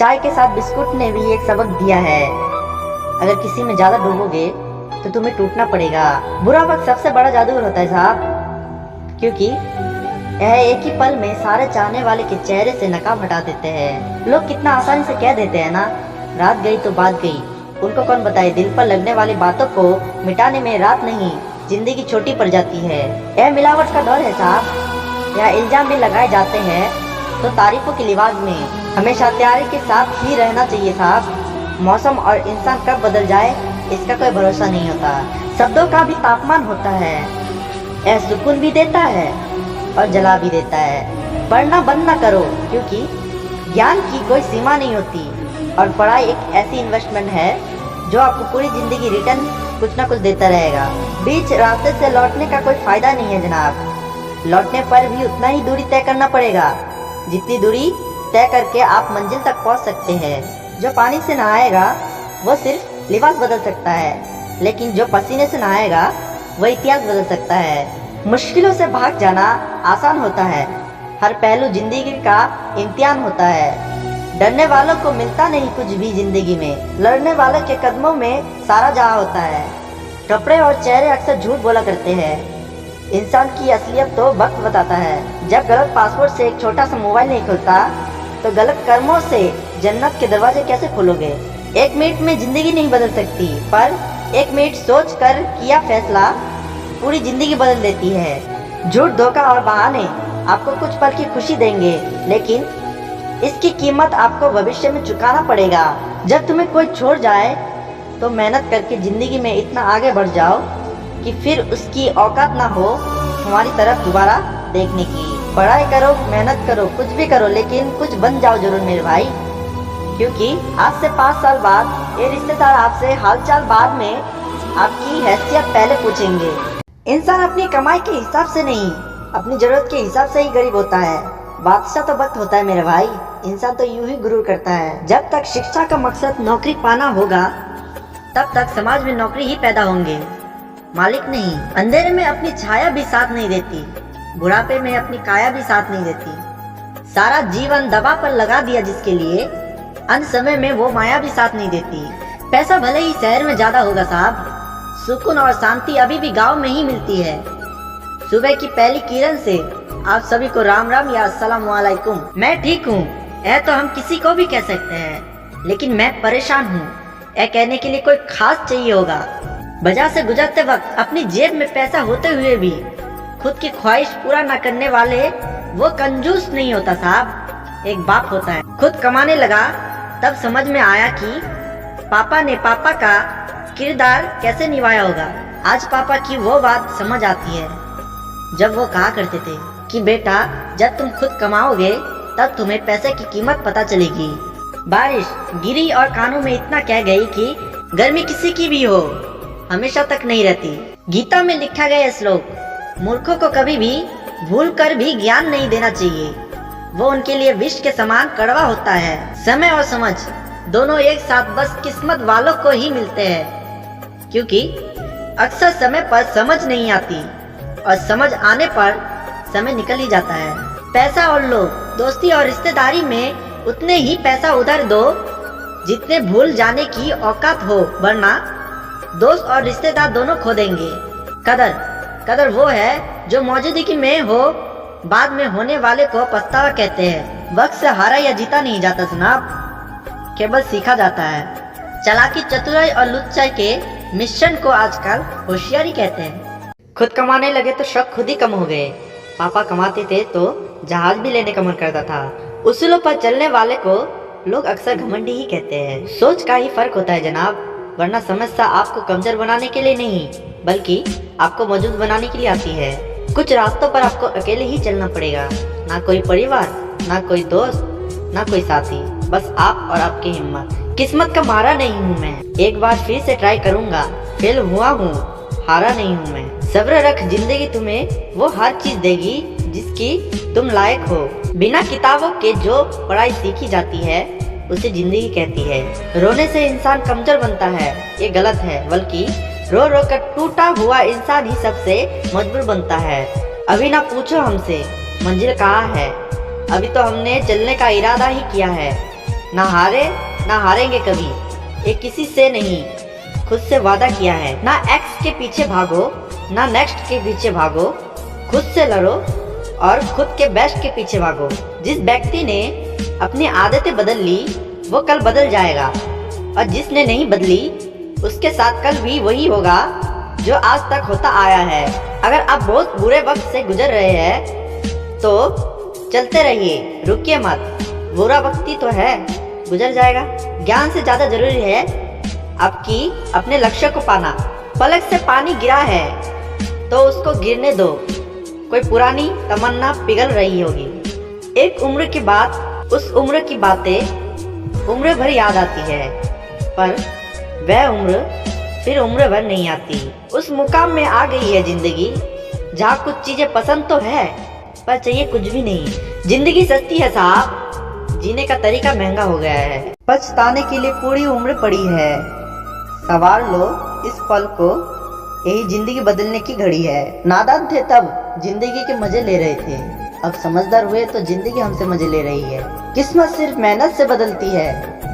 चाय के साथ बिस्कुट ने भी एक सबक दिया है, अगर किसी में ज्यादा डूबोगे तो तुम्हें टूटना पड़ेगा। बुरा वक्त सबसे बड़ा जादूगर होता है साहब, क्योंकि यह एक ही पल में सारे चाहने वाले के चेहरे से नकाब हटा देते हैं। लोग कितना आसानी से कह देते हैं ना, रात गई तो बात गई। उनको कौन बताए दिल पर लगने वाली बातों को मिटाने में रात नहीं जिंदगी छोटी पड़ जाती है। यह मिलावट का दौर है साहब, यह इल्जाम भी लगाए जाते हैं तो तारीफों के लिबास में। हमेशा तैयारी के साथ ही रहना चाहिए साहब। मौसम और इंसान कब बदल जाए इसका कोई भरोसा नहीं होता। शब्दों का भी तापमान होता है, यह सुकून भी देता है और जला भी देता है। पढ़ना बंद ना करो, क्योंकि ज्ञान की कोई सीमा नहीं होती और पढ़ाई एक ऐसी इन्वेस्टमेंट है जो आपको पूरी जिंदगी रिटर्न कुछ ना कुछ देता रहेगा। बीच रास्ते से लौटने का कोई फायदा नहीं है जनाब। लौटने पर भी उतना ही दूरी तय करना पड़ेगा जितनी दूरी तय करके आप मंजिल तक पहुंच सकते हैं। जो पानी से नहाएगा वो सिर्फ लिबास बदल सकता है, लेकिन जो पसीने से नहाएगा वो इतिहास बदल सकता है। मुश्किलों से भाग जाना आसान होता है, हर पहलू जिंदगी का इम्तिहान होता है। डरने वालों को मिलता नहीं कुछ भी जिंदगी में, लड़ने वालों के कदमों में सारा जहां होता है। कपड़े और चेहरे अक्सर झूठ बोला करते हैं, इंसान की असलियत तो वक्त बताता है। जब गलत पासवर्ड से एक छोटा सा मोबाइल नहीं खुलता तो गलत कर्मों से जन्नत के दरवाजे कैसे खोलोगे। एक मिनट में जिंदगी नहीं बदल सकती, पर एक मिनट सोच कर किया फैसला पूरी जिंदगी बदल देती है। झूठ, धोखा और बहाने आपको कुछ पल की खुशी देंगे, लेकिन इसकी कीमत आपको भविष्य में चुकाना पड़ेगा। जब तुम्हें कोई छोड़ जाए तो मेहनत करके जिंदगी में इतना आगे बढ़ जाओ कि फिर उसकी औकात ना हो हमारी तरफ दोबारा देखने की। पढ़ाई करो, मेहनत करो, कुछ भी करो, लेकिन कुछ बन जाओ जरूर मेरे भाई, क्योंकि आज से 5 साल बाद ये रिश्तेदार आपसे हालचाल बाद में आपकी हैसियत पहले पूछेंगे। इंसान अपनी कमाई के हिसाब से नहीं, अपनी जरूरत के हिसाब से ही गरीब होता है। बादशाह तो वक्त होता है मेरे भाई, इंसान तो यूं ही गुरूर करता है। जब तक शिक्षा का मकसद नौकरी पाना होगा तब तक समाज में नौकरी ही पैदा होंगे, मालिक नहीं। अंधेरे में अपनी छाया भी साथ नहीं देती, बुढ़ापे में अपनी काया भी साथ नहीं देती। सारा जीवन दवा पर लगा दिया जिसके लिए, अंत समय में वो माया भी साथ नहीं देती। पैसा भले ही शहर में ज्यादा होगा साहब, सुकून और शांति अभी भी गांव में ही मिलती है। सुबह की पहली किरण से आप सभी को राम राम या अस्सलाम वालेकुम। मैं ठीक हूँ यह तो हम किसी को भी कह सकते हैं, लेकिन मैं परेशान हूँ यह कहने के लिए कोई खास चाहिए होगा। बाजार से गुजरते वक्त अपनी जेब में पैसा होते हुए भी खुद की ख्वाहिश पूरा न करने वाले वो कंजूस नहीं होता साहब, एक बाप होता है। खुद कमाने लगा तब समझ में आया कि पापा ने पापा का किरदार कैसे निभाया होगा। आज पापा की वो बात समझ आती है जब वो कहा करते थे कि बेटा जब तुम खुद कमाओगे तब तुम्हें पैसे की कीमत पता चलेगी। बारिश गिरी और कानों में इतना कह गई कि गर्मी किसी की भी हो हमेशा तक नहीं रहती। गीता में लिखा गया श्लोक, मूर्खों को कभी भी भूल कर भी ज्ञान नहीं देना चाहिए, वो उनके लिए विष के समान कड़वा होता है। समय और समझ दोनों एक साथ बस किस्मत वालों को ही मिलते हैं, क्योंकि अक्सर समय पर समझ नहीं आती और समझ आने पर समय निकल ही जाता है। पैसा और लोग, दोस्ती और रिश्तेदारी में उतने ही पैसा उधार दो जितने भूल जाने की औकात हो, वरना दोस्त और रिश्तेदार दोनों खो देंगे। कदर वो है जो मौजूदगी में हो, बाद में होने वाले को पछतावा कहते हैं। वक्त से हारा या जीता नहीं जाता जनाब, केवल सीखा जाता है। चालाकी, चतुराई और लुच्चाई के मिश्रण को आजकल होशियारी कहते हैं। खुद कमाने लगे तो शौक खुद ही कम हो गए। पापा कमाते थे तो जहाज भी लेने का मन करता था। उसूलों पर चलने वाले को लोग अक्सर घमंडी ही कहते हैं। सोच का ही फर्क होता है जनाब, वरना समस्या आपको कमजोर बनाने के लिए नहीं बल्कि आपको मौजूद बनाने के लिए आती है। कुछ रास्तों पर आपको अकेले ही चलना पड़ेगा, ना कोई परिवार, ना कोई दोस्त, ना कोई साथी, बस आप और आपकी हिम्मत। किस्मत का मारा नहीं हूँ मैं, एक बार फिर से ट्राई करूँगा। फेल हुआ हूँ, हारा नहीं हूँ मैं। सब्र रख, जिंदगी तुम्हें वो हर चीज देगी जिसकी तुम लायक हो। बिना किताबों के जो पढ़ाई सीखी जाती है उसे जिंदगी कहती है। रोने से इंसान कमजोर बनता है ये गलत है, बल्कि रो रो कर टूटा हुआ इंसान ही सबसे मजबूर बनता है। अभी ना पूछो हमसे मंजिल कहाँ है, अभी तो हमने चलने का इरादा ही किया है। ना हारे ना हारेंगे कभी, ये किसी से नहीं, खुद से वादा किया है। ना एक्स के पीछे भागो, ना नेक्स्ट के पीछे भागो, खुद से लड़ो और खुद के बेस्ट के पीछे भागो। जिस व्यक्ति ने अपनी आदतें बदल ली वो कल बदल जाएगा, और जिसने नहीं बदली उसके साथ कल भी वही होगा जो आज तक होता आया है। अगर आप बहुत बुरे वक्त से गुजर रहे हैं तो चलते रहिए, रुकिए मत, बुरा वक्त ही तो है, गुजर जाएगा। ज्ञान से ज्यादा जरूरी है आपकी अपने लक्ष्य को पाना। पलक से पानी गिरा है तो उसको गिरने दो, कोई पुरानी तमन्ना पिघल रही होगी। एक उम्र के बाद उस उम्र की बातें उम्र भर याद आती है, पर वह उम्र फिर उम्र भर नहीं आती। उस मुकाम में आ गई है जिंदगी जहाँ कुछ चीजें पसंद तो है पर चाहिए कुछ भी नहीं। जिंदगी सस्ती है साहब, जीने का तरीका महंगा हो गया है। पछताने के लिए पूरी उम्र पड़ी है, सवार लो इस पल को, यही जिंदगी बदलने की घड़ी है। नादान थे तब जिंदगी के मजे ले रहे थे, अब समझदार हुए तो जिंदगी हमसे मजे ले रही है। किस्मत सिर्फ मेहनत से बदलती है,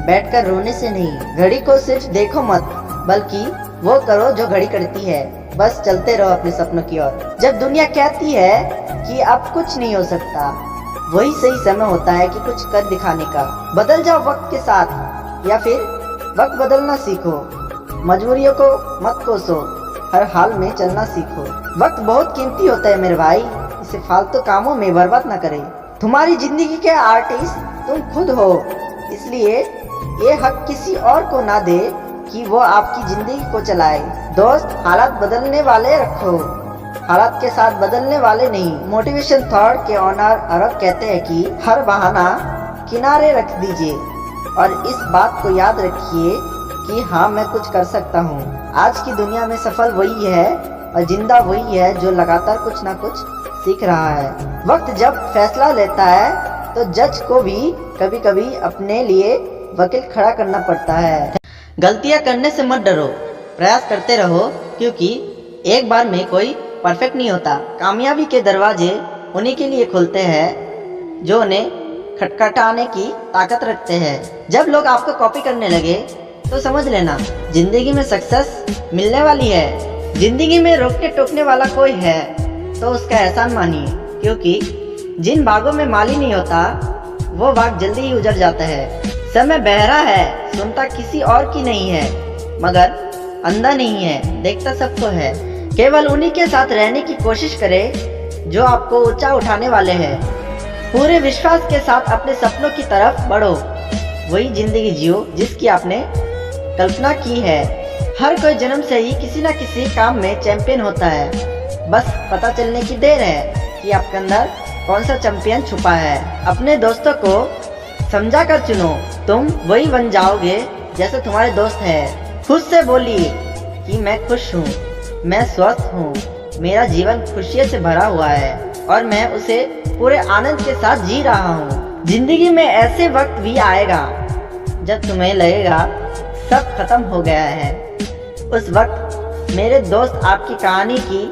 बैठकर रोने से नहीं। घड़ी को सिर्फ देखो मत, बल्कि वो करो जो घड़ी करती है। बस चलते रहो अपने सपनों की ओर। जब दुनिया कहती है कि अब कुछ नहीं हो सकता, वही सही समय होता है कि कुछ कर दिखाने का। बदल जाओ वक्त के साथ या फिर वक्त बदलना सीखो। मजबूरियों को मत कोसो, हर हाल में चलना सीखो। वक्त बहुत कीमती होता है मेरे भाई, इसे फालतू कामों में बर्बाद ना करें। तुम्हारी जिंदगी के आर्टिस्ट तुम खुद हो, इसलिए ये हक किसी और को ना दे कि वो आपकी जिंदगी को चलाए। दोस्त, हालात बदलने वाले रखो, हालात के साथ बदलने वाले नहीं। मोटिवेशन थॉट के ऑनर अरब कहते हैं कि हर बहाना किनारे रख दीजिए और इस बात को याद रखिए कि हाँ, मैं कुछ कर सकता हूँ। आज की दुनिया में सफल वही है और जिंदा वही है जो लगातार कुछ ना कुछ सीख रहा है। वक्त जब फैसला लेता है तो जज को भी कभी कभी अपने लिए वकील खड़ा करना पड़ता है। गलतियां करने से मत डरो, प्रयास करते रहो, क्योंकि एक बार में कोई परफेक्ट नहीं होता। कामयाबी के दरवाजे उन्हीं के लिए खुलते हैं जो उन्हें खटखटाने की ताकत रखते हैं। जब लोग आपको कॉपी करने लगे तो समझ लेना जिंदगी में सक्सेस मिलने वाली है। जिंदगी में रोकने टोकने वाला कोई है तो उसका एहसान मानिए, क्योंकि जिन बागों में माली नहीं होता वो बाग जल्दी ही उजड़ जाता है। समय बहरा है, सुनता किसी और की नहीं है, मगर अंधा नहीं है, देखता सबको है। केवल उन्हीं के साथ रहने की कोशिश करें जो आपको ऊंचा उठाने वाले हैं। पूरे विश्वास के साथ अपने सपनों की तरफ बढ़ो, वही जिंदगी जियो जिसकी आपने कल्पना की है। हर कोई जन्म से ही किसी न किसी काम में चैंपियन होता है, बस पता चलने की देर है कि आपके अंदर कौन सा चैंपियन छुपा है। अपने दोस्तों को समझा कर चुनो, तुम वही बन जाओगे जैसे तुम्हारे दोस्त है। खुद से बोलिए कि मैं खुश हूँ, मैं स्वस्थ हूँ, मेरा जीवन खुशियों से भरा हुआ है और मैं उसे पूरे आनंद के साथ जी रहा हूँ। जिंदगी में ऐसे वक्त भी आएगा जब तुम्हें लगेगा सब खत्म हो गया है। उस वक्त मेरे दोस्त आपकी कहानी की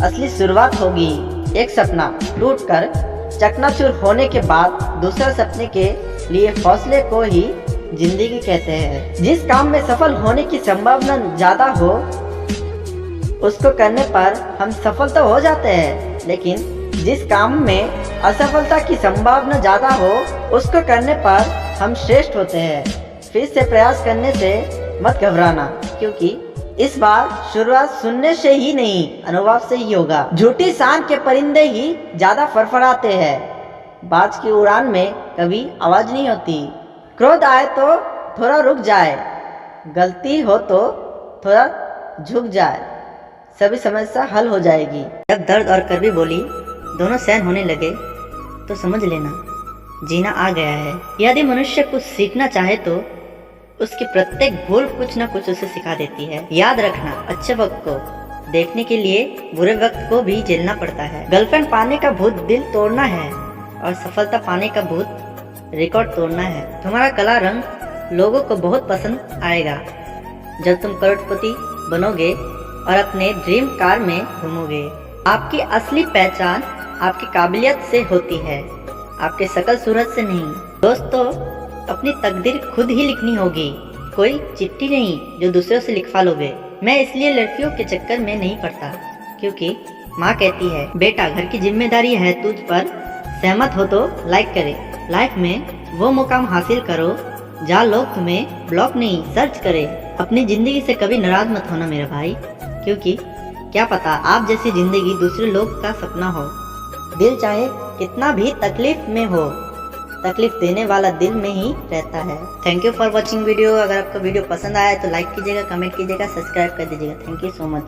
असली शुरुआत होगी। एक सपना टूटकर चकनाचूर होने के बाद दूसरे सपने के लिए हौसले को ही जिंदगी कहते हैं। जिस काम में सफल होने की संभावना ज्यादा हो उसको करने पर हम सफल तो हो जाते हैं, लेकिन जिस काम में असफलता की संभावना ज्यादा हो उसको करने पर हम श्रेष्ठ होते हैं। फिर से प्रयास करने से मत घबराना, क्योंकि इस बार शुरुआत सुनने से ही नहीं अनुभव से ही होगा। झूठी शान के परिंदे ही ज्यादा फड़फड़ाते हैं, बाज की उड़ान में कभी आवाज नहीं होती। क्रोध आए तो थोड़ा रुक जाए, गलती हो तो थोड़ा झुक जाए, सभी समस्या हल हो जाएगी। जब दर्द और कड़वी बोली दोनों सहन होने लगे तो समझ लेना जीना आ गया है। यदि मनुष्य कुछ सीखना चाहे तो उसकी प्रत्येक भूल कुछ न कुछ उसे सिखा देती है। याद रखना, अच्छे वक्त को देखने के लिए बुरे वक्त को भी झेलना पड़ता है। गर्लफ्रेंड पाने का भूत दिल तोड़ना है और सफलता पाने का भूत रिकॉर्ड तोड़ना है। तुम्हारा काला रंग लोगों को बहुत पसंद आएगा जब तुम करोड़पति बनोगे और अपने ड्रीम कार में घूमोगे। आपकी असली पहचान आपकी काबिलियत से होती है, आपके शकल सूरत से नहीं। दोस्तों, अपनी तकदीर खुद ही लिखनी होगी, कोई चिट्ठी नहीं जो दूसरों से लिखवा लोगे। मैं इसलिए लड़कियों के चक्कर में नहीं पड़ता, क्योंकि माँ कहती है बेटा घर की जिम्मेदारी है तुझ पर, सहमत हो तो लाइक करे। लाइफ में वो मुकाम हासिल करो जहाँ लोग तुम्हें ब्लॉक नहीं सर्च करे। अपनी जिंदगी से कभी नाराज मत होना मेरा भाई, क्योंकि क्या पता आप जैसी जिंदगी दूसरे लोग का सपना हो। दिल चाहे कितना भी तकलीफ में हो, तकलीफ देने वाला दिल में ही रहता है। Thank you for watching video. अगर आपको वीडियो पसंद आया तो लाइक कीजिएगा, कमेंट कीजिएगा, सब्सक्राइब कर दीजिएगा। Thank you so much.